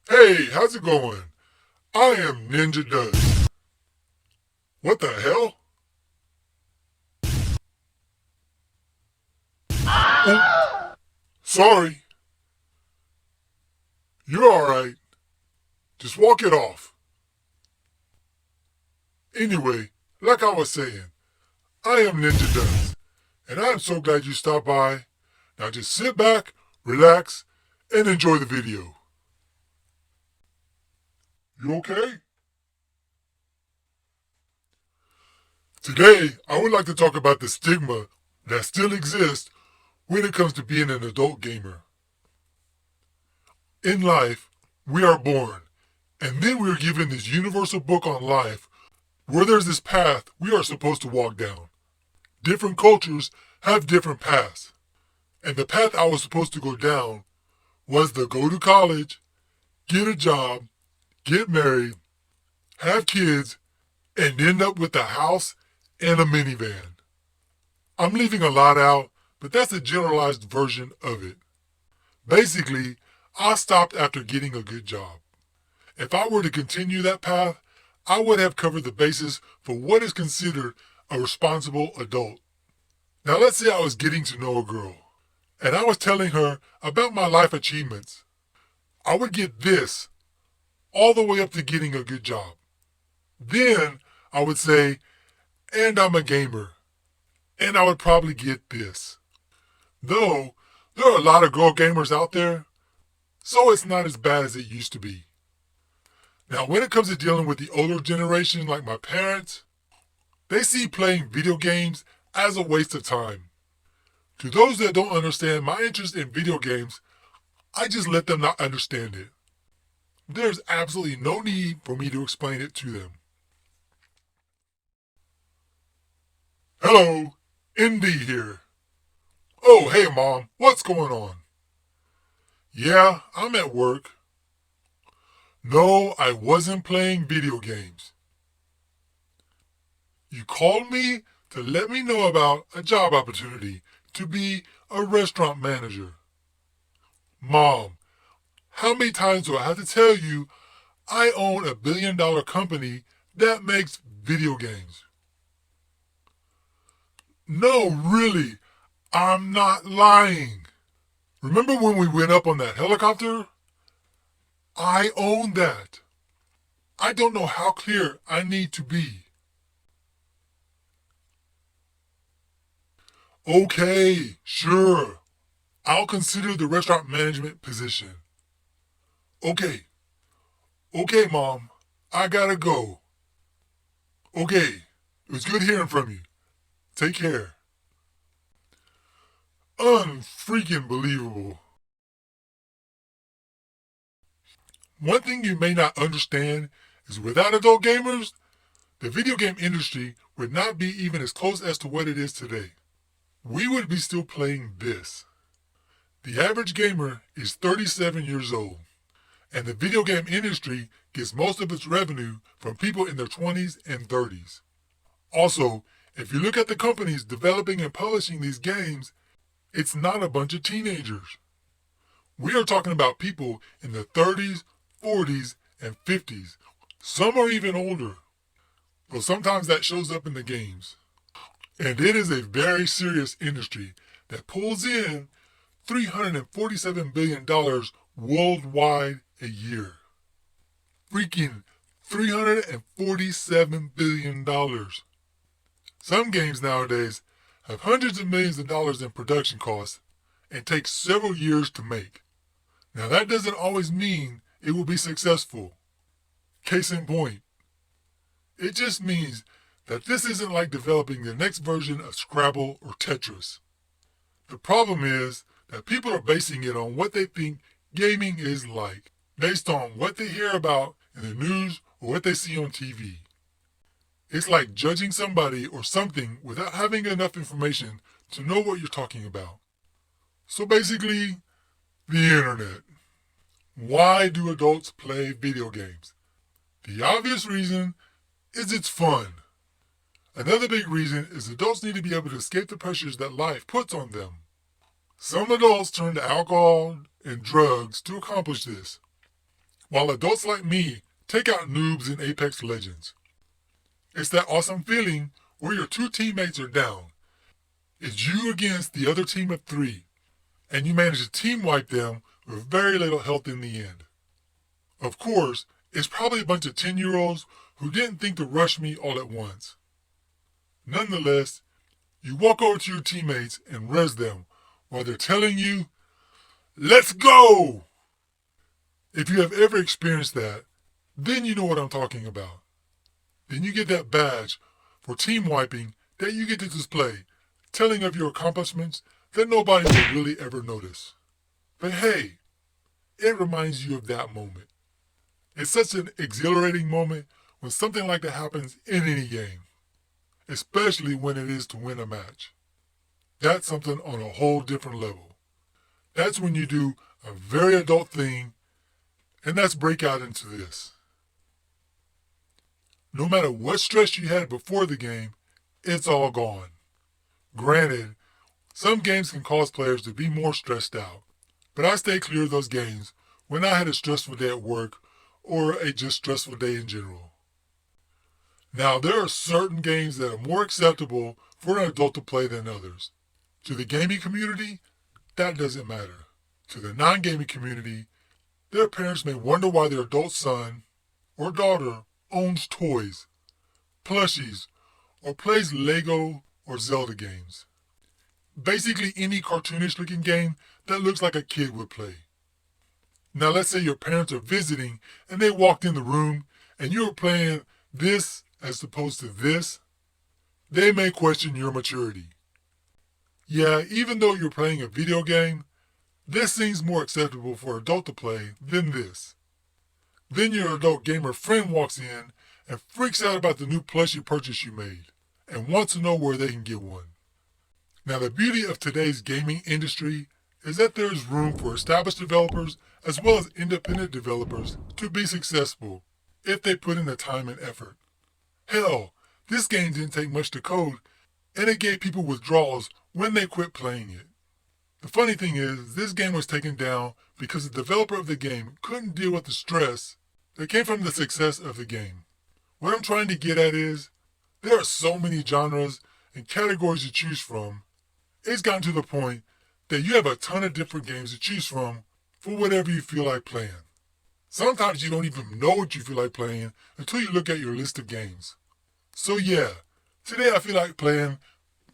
Hey, how's it going? I am Ninja Dust. What the hell? Oh, sorry. You're alright. Just walk it off. Anyway, like I was saying, I am Ninja Dust, and I'm so glad you stopped by. Now just sit back, relax, and enjoy the video. You okay? Today, I would like to talk about the stigma that still exists when it comes to being an adult gamer. In life, we are born, and then we are given this universal book on life where there's this path we are supposed to walk down. Different cultures have different paths, and the path I was supposed to go down was to go to college, get a job, get married, have kids, and end up with a house and a minivan. I'm leaving a lot out, but that's a generalized version of it. Basically, I stopped after getting a good job. If I were to continue that path, I would have covered the basis for what is considered a responsible adult. Now let's say I was getting to know a girl, and I was telling her about my life achievements. I would get this all the way up to getting a good job. Then I would say, and I'm a gamer. And I would probably get this. Though, there are a lot of girl gamers out there, so it's not as bad as it used to be. Now, when it comes to dealing with the older generation like my parents, they see playing video games as a waste of time. To those that don't understand my interest in video games, I just let them not understand it. There's absolutely no need for me to explain it to them. Hello, Indy here. Oh, hey Mom, what's going on? Yeah, I'm at work. No, I wasn't playing video games. You called me to let me know about a job opportunity to be a restaurant manager. Mom, how many times do I have to tell you I own $1 billion company that makes video games? No, really, I'm not lying. Remember when we went up on that helicopter? I own that. I don't know how clear I need to be. Okay, sure. I'll consider the restaurant management position. Okay. Okay, Mom. I gotta go. Okay. It was good hearing from you. Take care. Unfreaking believable. One thing you may not understand is without adult gamers, the video game industry would not be even as close as to what it is today. We would be still playing this. The average gamer is 37 years old, and the video game industry gets most of its revenue from people in their 20s and 30s. Also, if you look at the companies developing and publishing these games, it's not a bunch of teenagers. We are talking about people in the 30s, 40s, and 50s. Some are even older. But sometimes that shows up in the games. And it is a very serious industry that pulls in $347 billion worldwide a year. Freaking $347 billion. Some games nowadays have hundreds of millions of dollars in production costs and take several years to make. Now that doesn't always mean it will be successful. Case in point, it just means that this isn't like developing the next version of Scrabble or Tetris. The problem is that people are basing it on what they think gaming is like, based on what they hear about in the news or what they see on TV. It's like judging somebody or something without having enough information to know what you're talking about. So basically, the internet. Why do adults play video games? The obvious reason is it's fun. Another big reason is adults need to be able to escape the pressures that life puts on them. Some adults turn to alcohol and drugs to accomplish this. while adults like me take out noobs in Apex Legends. It's that awesome feeling where your two teammates are down. It's you against the other team of three, and you manage to team wipe them with very little health in the end. Of course, it's probably a bunch of 10-year-olds who didn't think to rush me all at once. Nonetheless, you walk over to your teammates and res them while they're telling you, "Let's go!" If you have ever experienced that, then you know what I'm talking about. Then you get that badge for team wiping that you get to display, telling of your accomplishments that nobody will really ever notice. But hey, it reminds you of that moment. It's such an exhilarating moment when something like that happens in any game, especially when it is to win a match. That's something on a whole different level. That's when you do a very adult thing, and that's break out into this. No matter what stress you had before the game, it's all gone. Granted, some games can cause players to be more stressed out, but I stay clear of those games when I had a stressful day at work or a just stressful day in general. Now, there are certain games that are more acceptable for an adult to play than others. To the gaming community, that doesn't matter. To the non-gaming community, their parents may wonder why their adult son or daughter owns toys, plushies, or plays Lego or Zelda games. Basically any cartoonish looking game that looks like a kid would play. Now let's say your parents are visiting and they walked in the room and you were playing this as opposed to this. They may question your maturity. Yeah, even though you're playing a video game, this seems more acceptable for an adult to play than this. Then your adult gamer friend walks in and freaks out about the new plushie purchase you made and wants to know where they can get one. Now the beauty of today's gaming industry is that there is room for established developers as well as independent developers to be successful if they put in the time and effort. Hell, this game didn't take much to code and it gave people withdrawals when they quit playing it. The funny thing is, this game was taken down because the developer of the game couldn't deal with the stress that came from the success of the game. What I'm trying to get at is, there are so many genres and categories to choose from, it's gotten to the point that you have a ton of different games to choose from for whatever you feel like playing. Sometimes you don't even know what you feel like playing until you look at your list of games. So yeah, today I feel like playing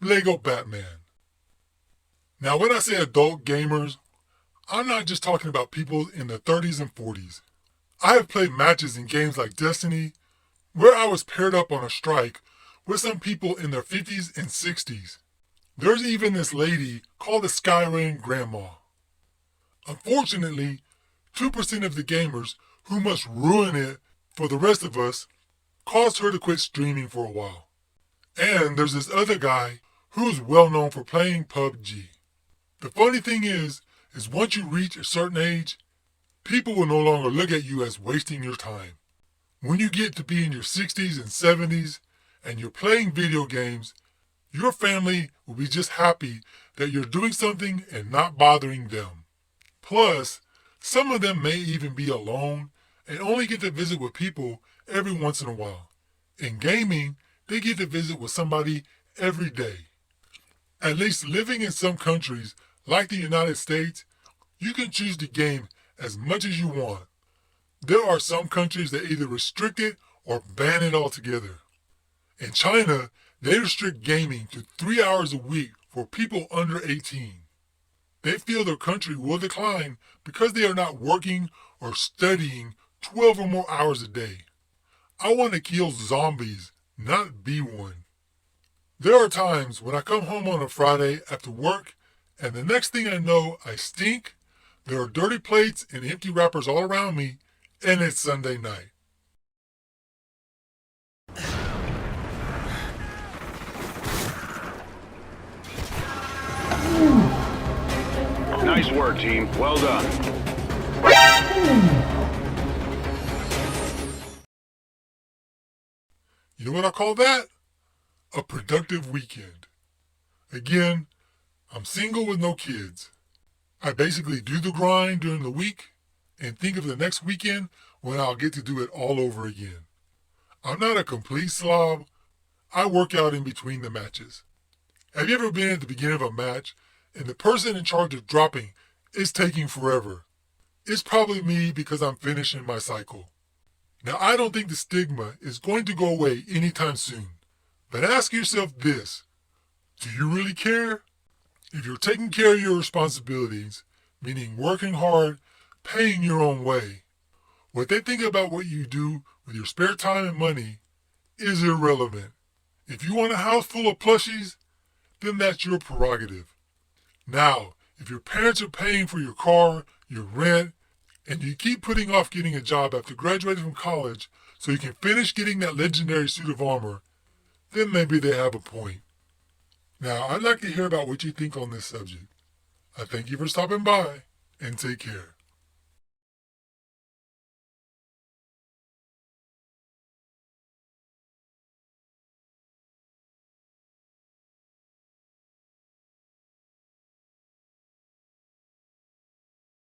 Lego Batman. Now when I say adult gamers, I'm not just talking about people in their 30s and 40s. I have played matches in games like Destiny, where I was paired up on a strike with some people in their 50s and 60s. There's even this lady called the Skyrim Grandma. Unfortunately, 2% of the gamers who must ruin it for the rest of us caused her to quit streaming for a while. And there's this other guy who's well known for playing PUBG. The funny thing is once you reach a certain age, people will no longer look at you as wasting your time. When you get to be in your 60s and 70s and you're playing video games, your family will be just happy that you're doing something and not bothering them. Plus, some of them may even be alone and only get to visit with people every once in a while. In gaming, they get to visit with somebody every day. At least living in some countries, like the United States, you can choose to game as much as you want. There are some countries that either restrict it or ban it altogether. In China, they restrict gaming to 3 hours a week for people under 18. They feel their country will decline because they are not working or studying 12 or more hours a day. I want to kill zombies, not be one. There are times when I come home on a Friday after work and the next thing I know, I stink, there are dirty plates and empty wrappers all around me, and it's Sunday night. Nice work, team. Well done. You know what I call that? A productive weekend. Again, I'm single with no kids. I basically do the grind during the week and think of the next weekend when I'll get to do it all over again. I'm not a complete slob. I work out in between the matches. Have you ever been at the beginning of a match and the person in charge of dropping is taking forever? It's probably me because I'm finishing my cycle. Now, I don't think the stigma is going to go away anytime soon. But ask yourself this: do you really care? If you're taking care of your responsibilities, meaning working hard, paying your own way, what they think about what you do with your spare time and money is irrelevant. If you want a house full of plushies, then that's your prerogative. Now, if your parents are paying for your car, your rent, and you keep putting off getting a job after graduating from college so you can finish getting that legendary suit of armor, then maybe they have a point. Now, I'd like to hear about what you think on this subject. I thank you for stopping by, and take care.